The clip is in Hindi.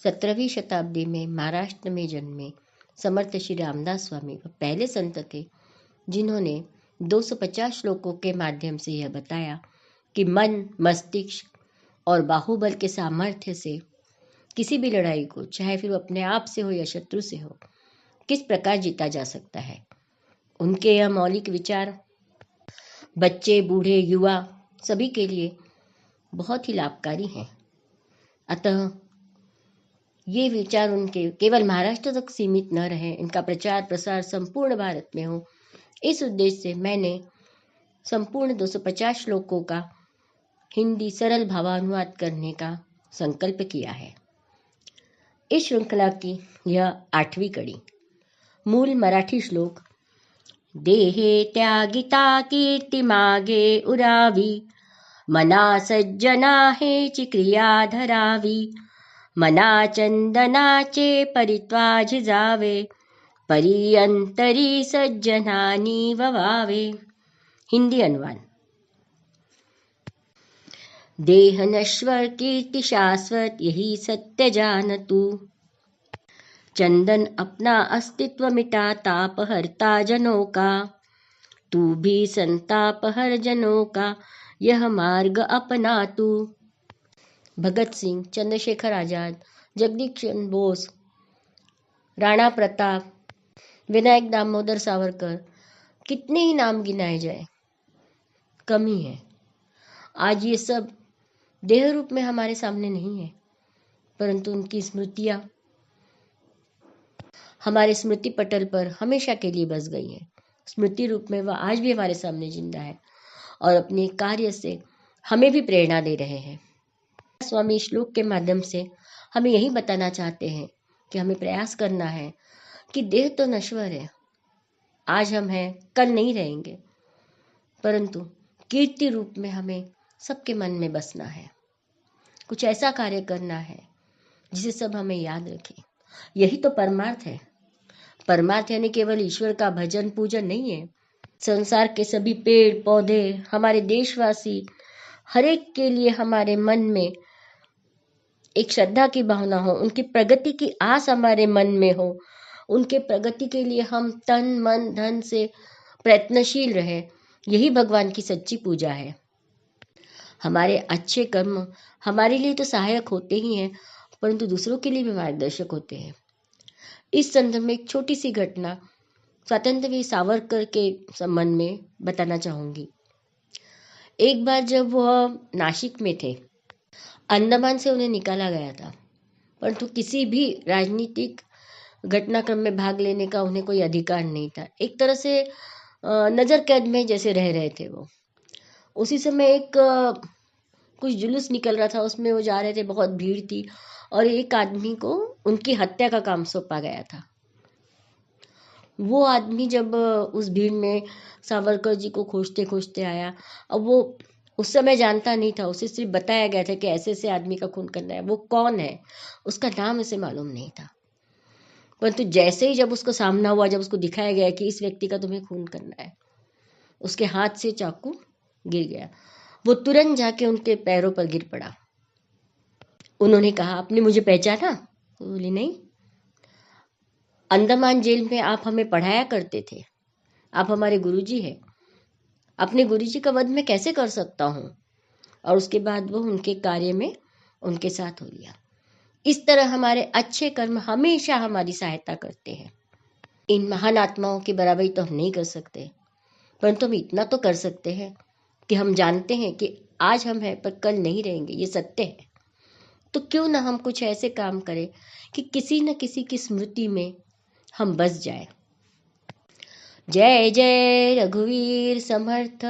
17वीं शताब्दी में महाराष्ट्र में जन्मे समर्थ श्री रामदास स्वामी वह पहले संत थे जिन्होंने 250 श्लोकों के माध्यम से यह बताया कि मन, मस्तिष्क और बाहुबल के सामर्थ्य से किसी भी लड़ाई को, चाहे फिर वो अपने आप से हो या शत्रु से हो, किस प्रकार जीता जा सकता है। उनके यह मौलिक विचार बच्चे, बूढ़े, युवा सभी के लिए बहुत ही लाभकारी हैं। अतः ये विचार उनके केवल महाराष्ट्र तक सीमित न रहे, इनका प्रचार प्रसार संपूर्ण भारत में हो। इस उद्देश्य से मैंने संपूर्ण 250 श्लोकों का हिंदी सरल भावानुवाद करने का संकल्प किया है। इस श्रृंखला की यह 8वीं कड़ी। मूल मराठी श्लोक। देहे त्यागिता कीर्ति मागे उरावी, मना सज्जना हेची क्रिया धरावी, मना चंदनाचे परित्वा झिजावे, परी अंतरी सज्जनानी ववावे। हिंदी अनुवाद। देह नश्वर कीर्ति शाश्वत यही सत्य जान तू, चंदन अपना अस्तित्व मिटाता पहरता जनों का, तू भी संताप हर जनों का यह मार्ग अपना तू। भगत सिंह, चंद्रशेखर आजाद, जगदीश चंद्र बोस, राणा प्रताप, विनायक दामोदर सावरकर, कितने ही नाम गिनाए जाए कम ही है। आज ये सब देह रूप में हमारे सामने नहीं है, परंतु उनकी स्मृतियां हमारे स्मृति पटल पर हमेशा के लिए बस गई है। स्मृति रूप में वह आज भी हमारे सामने जिंदा है और अपने कार्य से हमें भी प्रेरणा दे रहे हैं। स्वामी श्लोक के माध्यम से हमें यही बताना चाहते हैं कि हमें प्रयास करना है कि देह तो नश्वर है, आज हम हैं, कल नहीं रहेंगे, परंतु कीर्ति रूप में हमें सबके मन में बसना है। कुछ ऐसा कार्य करना है जिसे सब हमें याद रखें। यही तो परमार्थ है। परमार्थ यानी केवल ईश्वर का भजन पूजन नहीं है। संसार के सभी पेड़ पौधे, हमारे देशवासी, हर एक के लिए हमारे मन में एक श्रद्धा की भावना हो, उनकी प्रगति की आस हमारे मन में हो, उनके प्रगति के लिए हम तन मन धन से प्रयत्नशील रहे। यही भगवान की सच्ची पूजा है। हमारे अच्छे कर्म हमारे लिए तो सहायक होते ही हैं, परंतु दूसरों के लिए भी मार्गदर्शक होते हैं। इस संदर्भ में एक छोटी सी घटना स्वतंत्रवीर सावरकर के संबंध में बताना चाहूंगी। एक बार जब वह नासिक में थे, अंडमान से उन्हें निकाला गया था, परंतु किसी भी राजनीतिक घटनाक्रम में भाग लेने का उन्हें कोई अधिकार नहीं था। एक तरह से नजर कैद में जैसे रह रहे थे वो। उसी समय एक कुछ जुलूस निकल रहा था, उसमें वो जा रहे थे, बहुत भीड़ थी और एक आदमी को उनकी हत्या का काम सौंपा गया था। वो आदमी जब उस भीड़ में सावरकर जी को खोजते खोजते आया, अब वो उस समय जानता नहीं था, उसे सिर्फ बताया गया था कि ऐसे ऐसे आदमी का खून करना है। वो कौन है उसका नाम उसे मालूम नहीं था, परंतु जैसे ही जब उसको सामना हुआ, जब उसको दिखाया गया कि इस व्यक्ति का तुम्हें खून करना है, उसके हाथ से चाकू गिर गया। वो तुरंत जाके उनके पैरों पर गिर पड़ा। उन्होंने कहा, आपने मुझे पहचाना? बोली, नहीं। अंडमान जेल में आप हमें पढ़ाया करते थे, आप हमारे गुरुजी हैं। अपने गुरुजी का वध मैं कैसे कर सकता हूँ? और उसके बाद वो उनके कार्य में उनके साथ हो लिया। इस तरह हमारे अच्छे कर्म हमेशा हमारी सहायता करते हैं। इन महान आत्माओं की बराबरी तो हम नहीं कर सकते, परंतु हम इतना तो कर सकते हैं कि हम जानते हैं कि आज हम हैं पर कल नहीं रहेंगे, ये सत्य है। तो क्यों ना हम कुछ ऐसे काम करें कि किसी न किसी की स्मृति में हम बस जाए। जय जय रघुवीर समर्थ।